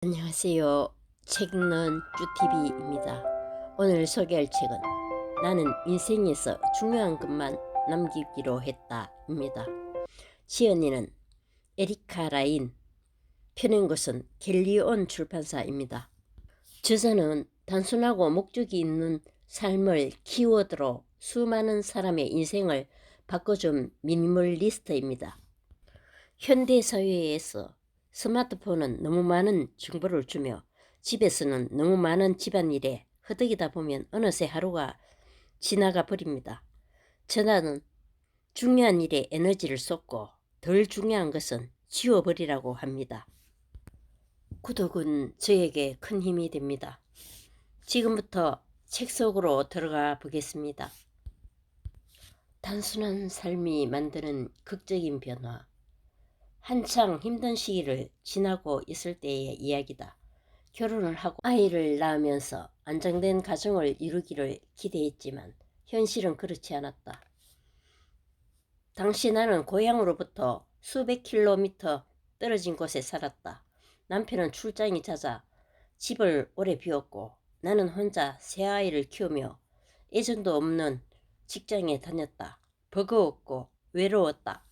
안녕하세요. 책 읽는 쭈TV입니다. 오늘 소개할 책은 나는 인생에서 중요한 것만 남기기로 했다입니다. 지은이는 에리카 라인, 펴낸 것은 갤리온 출판사입니다. 저자는 단순하고 목적이 있는 삶을 키워드로 수많은 사람의 인생을 바꿔준 미니멀리스트입니다. 현대사회에서 스마트폰은 너무 많은 정보를 주며 집에서는 너무 많은 집안일에 허덕이다 보면 어느새 하루가 지나가 버립니다. 전화는 중요한 일에 에너지를 쏟고 덜 중요한 것은 지워버리라고 합니다. 구독은 저에게 큰 힘이 됩니다. 지금부터 책 속으로 들어가 보겠습니다. 단순한 삶이 만드는 극적인 변화. 한창 힘든 시기를 지나고 있을 때의 이야기다. 결혼을 하고 아이를 낳으면서 안정된 가정을 이루기를 기대했지만 현실은 그렇지 않았다. 당시 나는 고향으로부터 수백 킬로미터 떨어진 곳에 살았다. 남편은 출장이 잦아 집을 오래 비웠고 나는 혼자 새 아이를 키우며 애정도 없는 직장에 다녔다. 버거웠고 외로웠다.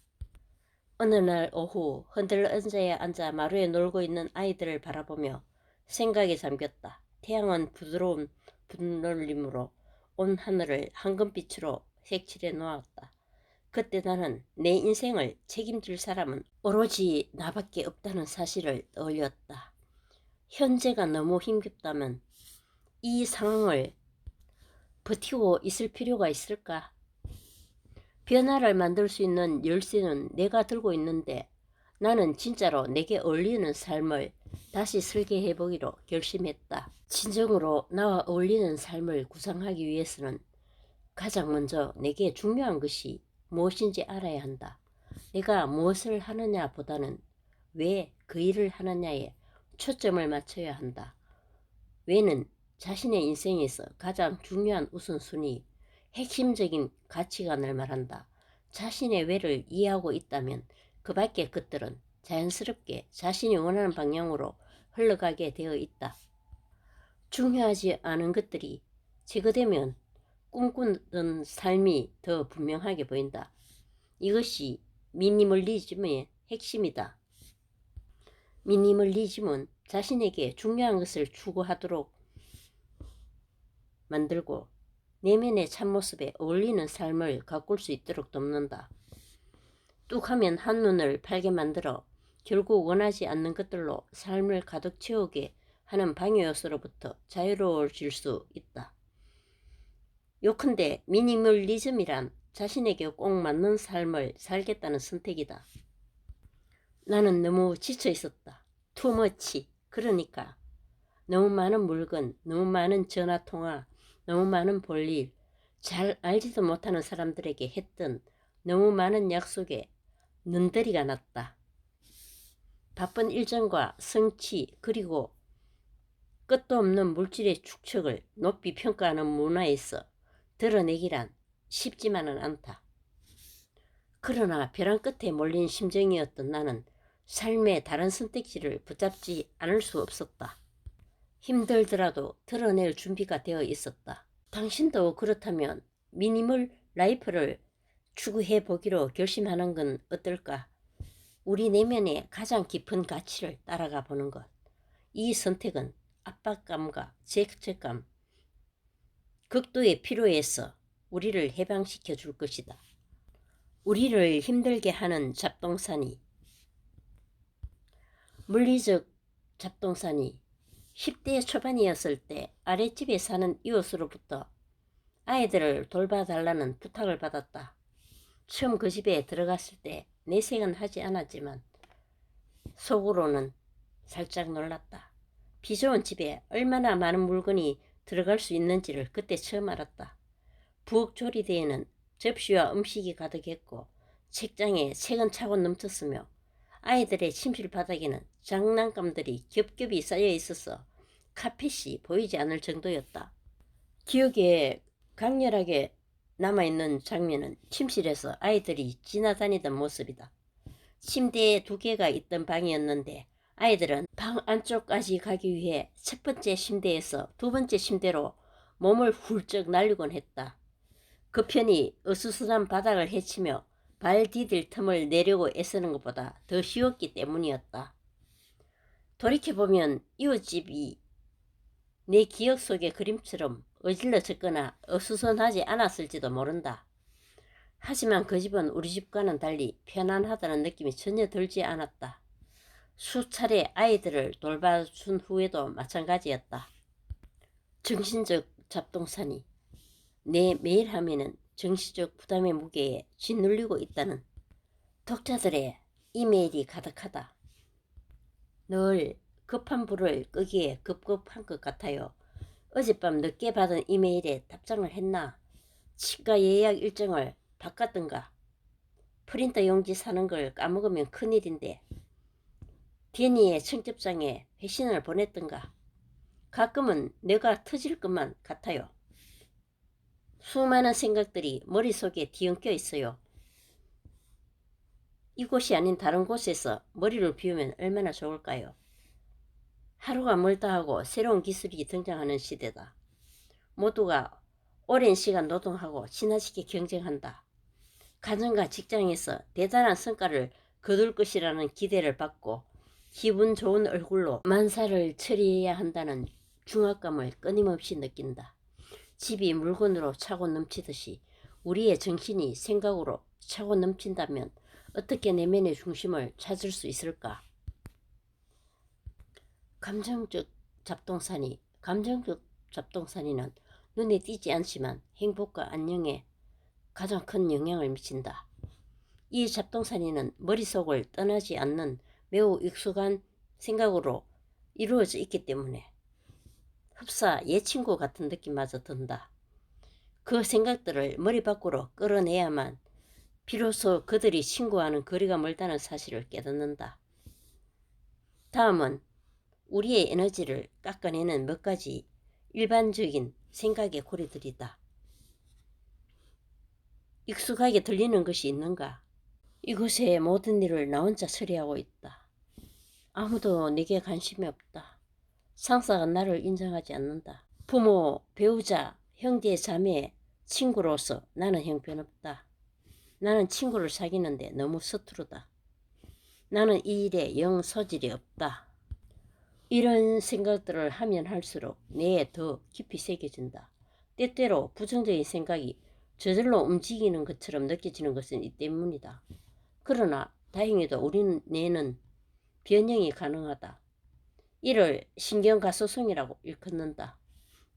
어느 날 오후 흔들의자에 앉아 마루에 놀고 있는 아이들을 바라보며 생각에 잠겼다. 태양은 부드러운 분놀림으로 온 하늘을 황금빛으로 색칠해 놓았다. 그때 나는 내 인생을 책임질 사람은 오로지 나밖에 없다는 사실을 떠올렸다. 현재가 너무 힘겹다면 이 상황을 버티고 있을 필요가 있을까? 변화를 만들 수 있는 열쇠는 내가 들고 있는데 나는 진짜로 내게 어울리는 삶을 다시 설계해보기로 결심했다. 진정으로 나와 어울리는 삶을 구상하기 위해서는 가장 먼저 내게 중요한 것이 무엇인지 알아야 한다. 내가 무엇을 하느냐 보다는 왜 그 일을 하느냐에 초점을 맞춰야 한다. 왜는 자신의 인생에서 가장 중요한 우선순위, 핵심적인 가치관을 말한다. 자신의 왜를 이해하고 있다면 그 밖의 것들은 자연스럽게 자신이 원하는 방향으로 흘러가게 되어 있다. 중요하지 않은 것들이 제거되면 꿈꾸던 삶이 더 분명하게 보인다. 이것이 미니멀리즘의 핵심이다. 미니멀리즘은 자신에게 중요한 것을 추구하도록 만들고 내면의 참모습에 어울리는 삶을 가꿀 수 있도록 돕는다. 뚝하면 한눈을 팔게 만들어 결국 원하지 않는 것들로 삶을 가득 채우게 하는 방해 요소로부터 자유로워질 수 있다. 요컨대 미니멀리즘이란 자신에게 꼭 맞는 삶을 살겠다는 선택이다. 나는 너무 지쳐 있었다. 투머치. 그러니까 너무 많은 물건, 너무 많은 전화통화, 너무 많은 볼일, 잘 알지도 못하는 사람들에게 했던 너무 많은 약속에 눈더리가 났다. 바쁜 일정과 성취 그리고 끝도 없는 물질의 축적을 높이 평가하는 문화에서 드러내기란 쉽지만은 않다. 그러나 벼랑 끝에 몰린 심정이었던 나는 삶의 다른 선택지를 붙잡지 않을 수 없었다. 힘들더라도 드러낼 준비가 되어 있었다. 당신도 그렇다면 미니멀 라이프를 추구해 보기로 결심하는 건 어떨까? 우리 내면의 가장 깊은 가치를 따라가 보는 것. 이 선택은 압박감과 죄책감, 극도의 피로에서 우리를 해방시켜 줄 것이다. 우리를 힘들게 하는 잡동사니, 물리적 잡동사니. 10대 초반이었을 때 아랫집에 사는 이웃으로부터 아이들을 돌봐달라는 부탁을 받았다. 처음 그 집에 들어갔을 때 내색은 하지 않았지만 속으로는 살짝 놀랐다. 비 좋은 집에 얼마나 많은 물건이 들어갈 수 있는지를 그때 처음 알았다. 부엌 조리대에는 접시와 음식이 가득했고 책장에 책은 차고 넘쳤으며 아이들의 침실 바닥에는 장난감들이 겹겹이 쌓여 있어서 카펫이 보이지 않을 정도였다. 기억에 강렬하게 남아있는 장면은 침실에서 아이들이 지나다니던 모습이다. 침대에 두 개가 있던 방이었는데 아이들은 방 안쪽까지 가기 위해 첫 번째 침대에서 두 번째 침대로 몸을 훌쩍 날리곤 했다. 그 편이 어수선한 바닥을 헤치며 발 디딜 틈을 내려고 애쓰는 것보다 더 쉬웠기 때문이었다. 돌이켜보면 이웃집이 내 기억 속의 그림처럼 어질러졌거나 어수선하지 않았을지도 모른다. 하지만 그 집은 우리 집과는 달리 편안하다는 느낌이 전혀 들지 않았다. 수차례 아이들을 돌봐준 후에도 마찬가지였다. 정신적 잡동사니. 내 매일 하면은 정신적 부담의 무게에 짓눌리고 있다는 독자들의 이메일이 가득하다. 늘 급한 불을 끄기에 급급한 것 같아요. 어젯밤 늦게 받은 이메일에 답장을 했나? 치과 예약 일정을 바꿨던가? 프린터 용지 사는 걸 까먹으면 큰일인데 데니의 청첩장에 회신을 보냈던가? 가끔은 내가 터질 것만 같아요. 수많은 생각들이 머릿속에 뒤엉켜 있어요. 이곳이 아닌 다른 곳에서 머리를 비우면 얼마나 좋을까요? 하루가 멀다 하고 새로운 기술이 등장하는 시대다. 모두가 오랜 시간 노동하고 지나치게 경쟁한다. 가정과 직장에서 대단한 성과를 거둘 것이라는 기대를 받고 기분 좋은 얼굴로 만사를 처리해야 한다는 중압감을 끊임없이 느낀다. 집이 물건으로 차고 넘치듯이 우리의 정신이 생각으로 차고 넘친다면 어떻게 내면의 중심을 찾을 수 있을까? 감정적 잡동사니는 눈에 띄지 않지만 행복과 안녕에 가장 큰 영향을 미친다. 이 잡동사니는 머릿속을 떠나지 않는 매우 익숙한 생각으로 이루어져 있기 때문에 흡사 옛친구 같은 느낌마저 든다. 그 생각들을 머리 밖으로 끌어내야만 비로소 그들이 친구와는 거리가 멀다는 사실을 깨닫는다. 다음은 우리의 에너지를 깎아내는 몇 가지 일반적인 생각의 고리들이다. 익숙하게 들리는 것이 있는가? 이곳의 모든 일을 나 혼자 처리하고 있다. 아무도 내게 관심이 없다. 상사가 나를 인정하지 않는다. 부모, 배우자, 형제, 자매, 친구로서 나는 형편없다. 나는 친구를 사귀는데 너무 서투르다. 나는 이 일에 영 소질이 없다. 이런 생각들을 하면 할수록 뇌에 더 깊이 새겨진다. 때때로 부정적인 생각이 저절로 움직이는 것처럼 느껴지는 것은 이 때문이다. 그러나 다행히도 우리 뇌는 변형이 가능하다. 이를 신경가소성이라고 일컫는다.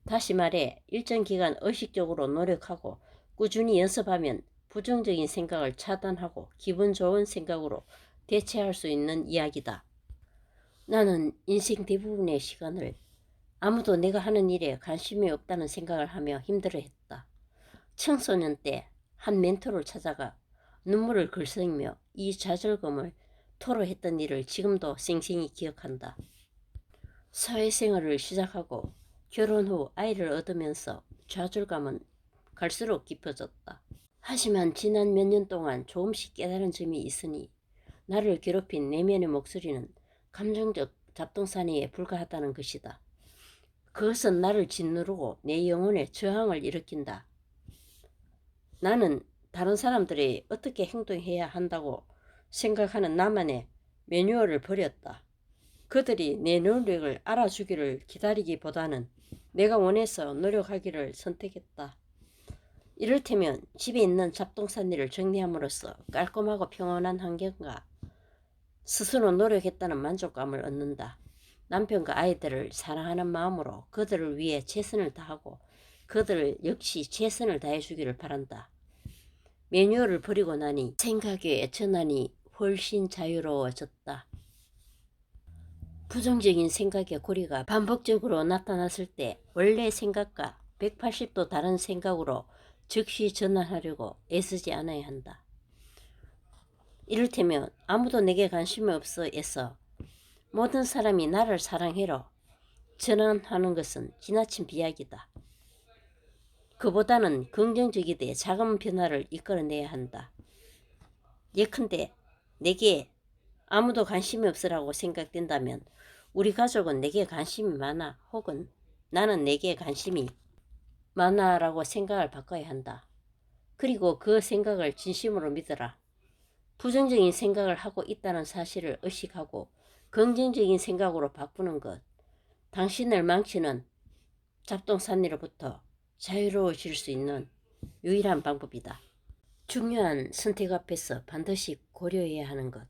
다시 말해 일정 기간 의식적으로 노력하고 꾸준히 연습하면 부정적인 생각을 차단하고 기분 좋은 생각으로 대체할 수 있는 이야기다. 나는 인생 대부분의 시간을 아무도 내가 하는 일에 관심이 없다는 생각을 하며 힘들어했다. 청소년 때 한 멘토를 찾아가 눈물을 글썽이며 이 좌절감을 토로했던 일을 지금도 생생히 기억한다. 사회생활을 시작하고 결혼 후 아이를 얻으면서 좌절감은 갈수록 깊어졌다. 하지만 지난 몇 년 동안 조금씩 깨달은 점이 있으니 나를 괴롭힌 내면의 목소리는 감정적 잡동사니에 불과하다는 것이다. 그것은 나를 짓누르고 내 영혼에 저항을 일으킨다. 나는 다른 사람들이 어떻게 행동해야 한다고 생각하는 나만의 매뉴얼을 버렸다. 그들이 내 노력을 알아주기를 기다리기보다는 내가 원해서 노력하기를 선택했다. 이를테면 집에 있는 잡동사니를 정리함으로써 깔끔하고 평온한 환경과 스스로 노력했다는 만족감을 얻는다. 남편과 아이들을 사랑하는 마음으로 그들을 위해 최선을 다하고 그들 역시 최선을 다해주기를 바란다. 매뉴얼을 버리고 나니 생각의 전환이 훨씬 자유로워졌다. 부정적인 생각의 고리가 반복적으로 나타났을 때 원래 생각과 180도 다른 생각으로 즉시 전환하려고 애쓰지 않아야 한다. 이를테면 아무도 내게 관심이 없어에서 모든 사람이 나를 사랑해로 전환하는 것은 지나친 비약이다. 그보다는 긍정적이되 작은 변화를 이끌어내야 한다. 예컨대 내게 아무도 관심이 없으라고 생각된다면 우리 가족은 내게 관심이 많아 혹은 나는 내게 관심이 많아라고 생각을 바꿔야 한다. 그리고 그 생각을 진심으로 믿어라. 부정적인 생각을 하고 있다는 사실을 의식하고 긍정적인 생각으로 바꾸는 것. 당신을 망치는 잡동사니로부터 자유로워질 수 있는 유일한 방법이다. 중요한 선택 앞에서 반드시 고려해야 하는 것.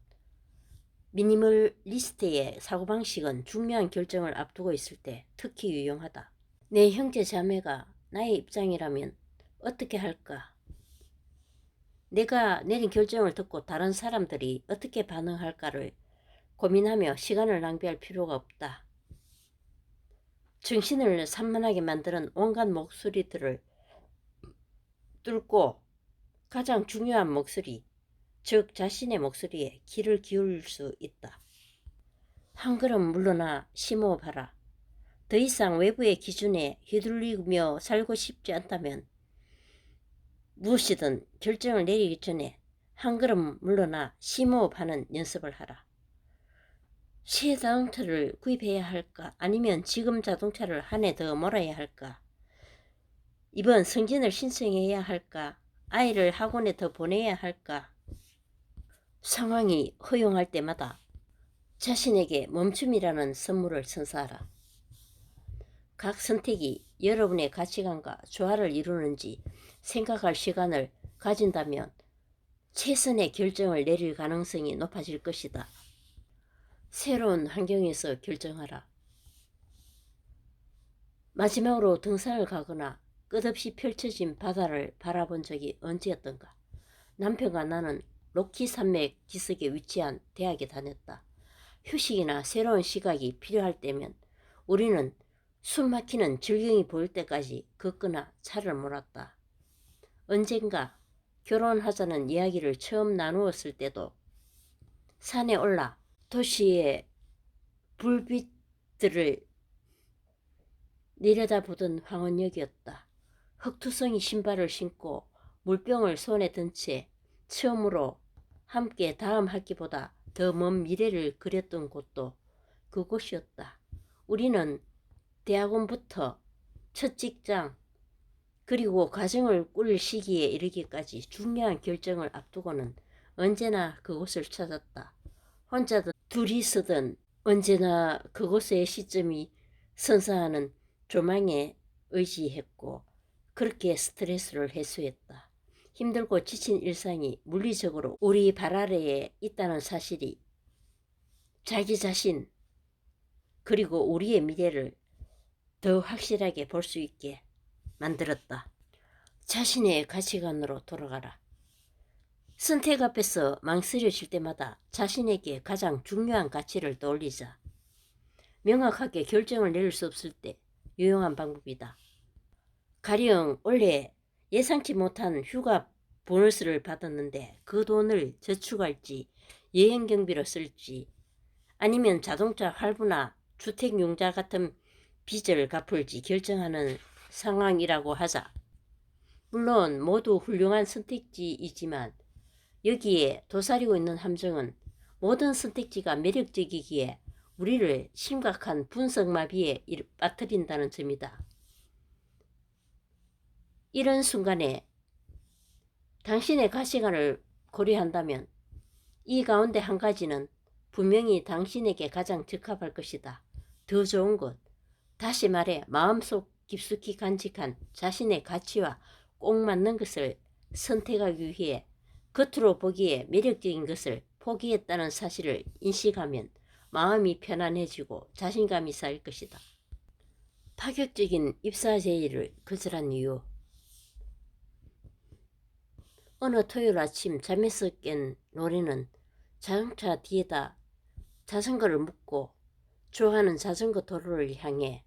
미니멀리스트의 사고방식은 중요한 결정을 앞두고 있을 때 특히 유용하다. 내 형제 자매가 나의 입장이라면 어떻게 할까? 내가 내린 결정을 듣고 다른 사람들이 어떻게 반응할까를 고민하며 시간을 낭비할 필요가 없다. 정신을 산만하게 만드는 온갖 목소리들을 뚫고 가장 중요한 목소리, 즉 자신의 목소리에 귀를 기울일 수 있다. 한 걸음 물러나 심호흡하라. 더 이상 외부의 기준에 휘둘리며 살고 싶지 않다면 무엇이든 결정을 내리기 전에 한 걸음 물러나 심호흡하는 연습을 하라. 새 자동차를 구입해야 할까? 아니면 지금 자동차를 한 해 더 몰아야 할까? 이번 승진을 신청해야 할까? 아이를 학원에 더 보내야 할까? 상황이 허용할 때마다 자신에게 멈춤이라는 선물을 선사하라. 각 선택이 여러분의 가치관과 조화를 이루는지 생각할 시간을 가진다면 최선의 결정을 내릴 가능성이 높아질 것이다. 새로운 환경에서 결정하라. 마지막으로 등산을 가거나 끝없이 펼쳐진 바다를 바라본 적이 언제였던가. 남편과 나는 로키 산맥 지석에 위치한 대학에 다녔다. 휴식이나 새로운 시각이 필요할 때면 우리는 숨 막히는 절경이 보일 때까지 걷거나 차를 몰았다. 언젠가 결혼하자는 이야기를 처음 나누었을 때도 산에 올라 도시의 불빛들을 내려다보던 황혼역이었다. 흑투성이 신발을 신고 물병을 손에 든 채 처음으로 함께 다음 학기보다 더 먼 미래를 그렸던 곳도 그곳이었다. 우리는 대학원부터 첫 직장 그리고 가정을 꾸릴 시기에 이르기까지 중요한 결정을 앞두고는 언제나 그곳을 찾았다. 혼자든 둘이서든 언제나 그곳의 시점이 선사하는 조망에 의지했고 그렇게 스트레스를 해소했다. 힘들고 지친 일상이 물리적으로 우리 발 아래에 있다는 사실이 자기 자신 그리고 우리의 미래를 더 확실하게 볼 수 있게 만들었다. 자신의 가치관으로 돌아가라. 선택 앞에서 망설여질 때마다 자신에게 가장 중요한 가치를 떠올리자. 명확하게 결정을 내릴 수 없을 때 유용한 방법이다. 가령 올해 예상치 못한 휴가 보너스를 받았는데 그 돈을 저축할지 여행 경비로 쓸지 아니면 자동차 할부나 주택융자 같은 빚을 갚을지 결정하는 상황이라고 하자. 물론 모두 훌륭한 선택지이지만 여기에 도사리고 있는 함정은 모든 선택지가 매력적이기에 우리를 심각한 분석마비에 빠뜨린다는 점이다. 이런 순간에 당신의 가치관을 고려한다면 이 가운데 한 가지는 분명히 당신에게 가장 적합할 것이다. 더 좋은 것, 다시 말해 마음속 깊숙이 간직한 자신의 가치와 꼭 맞는 것을 선택하기 위해 겉으로 보기에 매력적인 것을 포기했다는 사실을 인식하면 마음이 편안해지고 자신감이 쌓일 것이다. 파격적인 입사 제의를 거절한 이유. 어느 토요일 아침 잠에서 깬 로렌은 자동차 뒤에다 자전거를 묶고 좋아하는 자전거 도로를 향해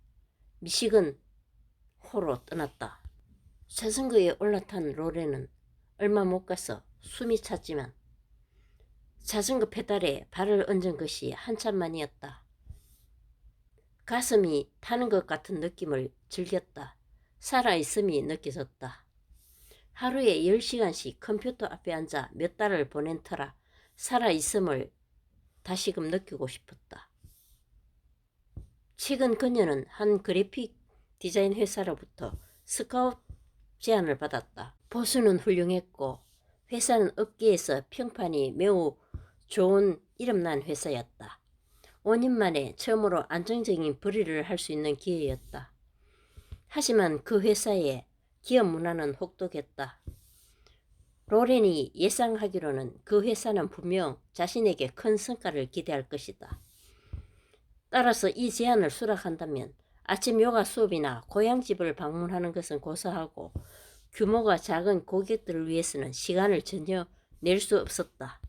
미시건 호로 떠났다. 자전거에 올라탄 로렌은 얼마 못 가서 숨이 찼지만 자전거 페달에 발을 얹은 것이 한참 만이었다. 가슴이 타는 것 같은 느낌을 즐겼다. 살아있음이 느껴졌다. 하루에 10시간씩 컴퓨터 앞에 앉아 몇 달을 보낸 터라 살아있음을 다시금 느끼고 싶었다. 최근 그녀는 한 그래픽 디자인 회사로부터 스카우트 제안을 받았다. 보수는 훌륭했고 회사는 업계에서 평판이 매우 좋은 이름난 회사였다. 5년 만에 처음으로 안정적인 벌이를 할 수 있는 기회였다. 하지만 그 회사의 기업 문화는 혹독했다. 로렌이 예상하기로는 그 회사는 분명 자신에게 큰 성과를 기대할 것이다. 따라서 이 제안을 수락한다면 아침 요가 수업이나 고향집을 방문하는 것은 고사하고 규모가 작은 고객들을 위해서는 시간을 전혀 낼 수 없었다.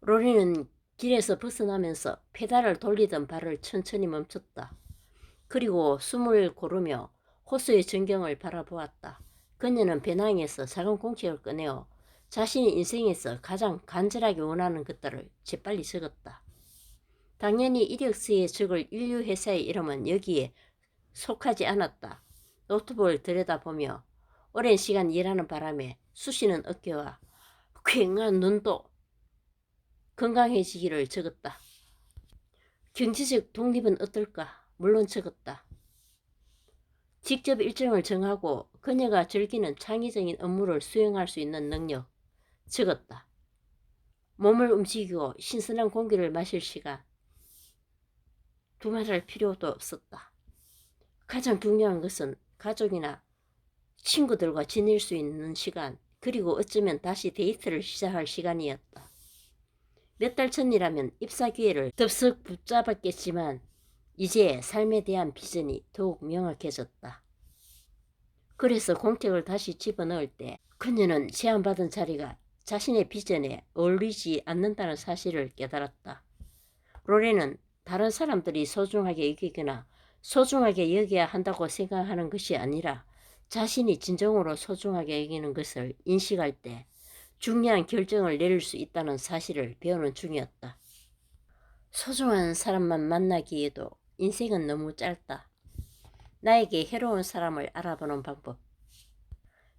로렌은 길에서 벗어나면서 페달을 돌리던 발을 천천히 멈췄다. 그리고 숨을 고르며 호수의 전경을 바라보았다. 그녀는 배낭에서 작은 공책을 꺼내어 자신의 인생에서 가장 간절하게 원하는 것들을 재빨리 적었다. 당연히 이력서에 적을 인류 회사의 이름은 여기에 속하지 않았다. 노트북을 들여다보며 오랜 시간 일하는 바람에 쑤시는 어깨와 퀭한 눈도 건강해지기를 적었다. 경제적 독립은 어떨까? 물론 적었다. 직접 일정을 정하고 그녀가 즐기는 창의적인 업무를 수행할 수 있는 능력 적었다. 몸을 움직이고 신선한 공기를 마실 시간 두말할 필요도 없었다. 가장 중요한 것은 가족이나 친구들과 지낼 수 있는 시간 그리고 어쩌면 다시 데이트를 시작할 시간이었다. 몇 달 전이라면 입사 기회를 덥석 붙잡았겠지만 이제 삶에 대한 비전이 더욱 명확해졌다. 그래서 공책을 다시 집어넣을 때 그녀는 제안받은 자리가 자신의 비전에 어울리지 않는다는 사실을 깨달았다. 로렌은 다른 사람들이 소중하게 여기거나 소중하게 여겨야 한다고 생각하는 것이 아니라 자신이 진정으로 소중하게 여기는 것을 인식할 때 중요한 결정을 내릴 수 있다는 사실을 배우는 중이었다. 소중한 사람만 만나기에도 인생은 너무 짧다. 나에게 해로운 사람을 알아보는 방법.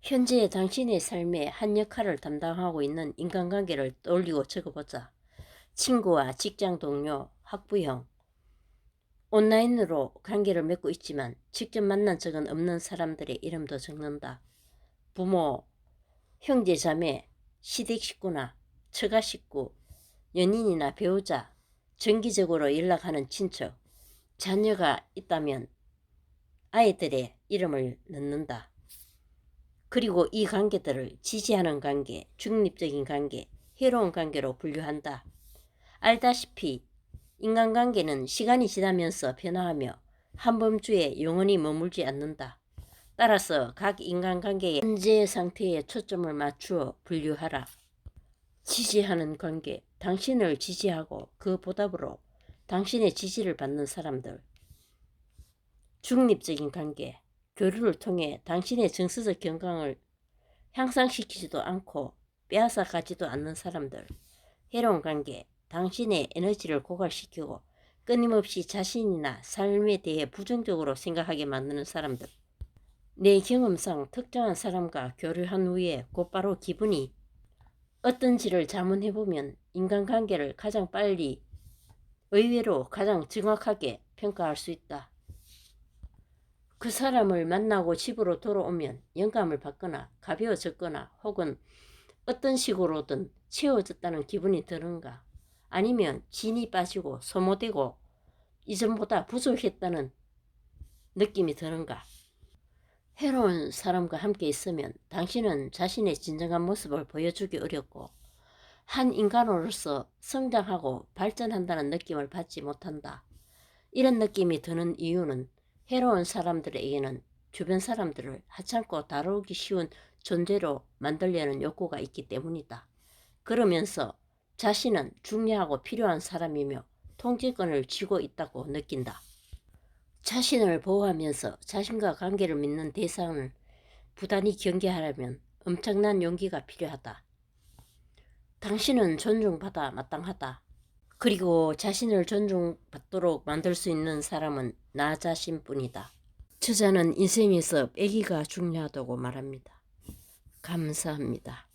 현재 당신의 삶의 한 역할을 담당하고 있는 인간관계를 떠올리고 적어보자. 친구와 직장 동료, 학부형, 온라인으로 관계를 맺고 있지만 직접 만난 적은 없는 사람들의 이름도 적는다. 부모, 형제, 자매, 시댁 식구나 처가 식구, 연인이나 배우자, 정기적으로 연락하는 친척, 자녀가 있다면 아이들의 이름을 넣는다. 그리고 이 관계들을 지지하는 관계, 중립적인 관계, 해로운 관계로 분류한다. 알다시피 인간관계는 시간이 지나면서 변화하며 한 범주에 영원히 머물지 않는다. 따라서 각 인간관계의 현재 상태에 초점을 맞추어 분류하라. 지지하는 관계, 당신을 지지하고 그 보답으로 당신의 지지를 받는 사람들. 중립적인 관계, 교류를 통해 당신의 정서적 건강을 향상시키지도 않고 빼앗아 가지도 않는 사람들. 해로운 관계, 당신의 에너지를 고갈시키고 끊임없이 자신이나 삶에 대해 부정적으로 생각하게 만드는 사람들. 내 경험상 특정한 사람과 교류한 후에 곧바로 기분이 어떤지를 자문해보면 인간관계를 가장 빨리, 의외로 가장 정확하게 평가할 수 있다. 그 사람을 만나고 집으로 돌아오면 영감을 받거나 가벼워졌거나 혹은 어떤 식으로든 채워졌다는 기분이 드는가, 아니면 진이 빠지고 소모되고 이전보다 부족했다는 느낌이 드는가. 해로운 사람과 함께 있으면 당신은 자신의 진정한 모습을 보여주기 어렵고 한 인간으로서 성장하고 발전한다는 느낌을 받지 못한다. 이런 느낌이 드는 이유는 해로운 사람들에게는 주변 사람들을 하찮고 다루기 쉬운 존재로 만들려는 욕구가 있기 때문이다. 그러면서 자신은 중요하고 필요한 사람이며 통제권을 쥐고 있다고 느낀다. 자신을 보호하면서 자신과 관계를 맺는 대상을 부단히 경계하려면 엄청난 용기가 필요하다. 당신은 존중받아 마땅하다. 그리고 자신을 존중받도록 만들 수 있는 사람은 나 자신뿐이다. 저자는 인생에서 빼기가 중요하다고 말합니다. 감사합니다.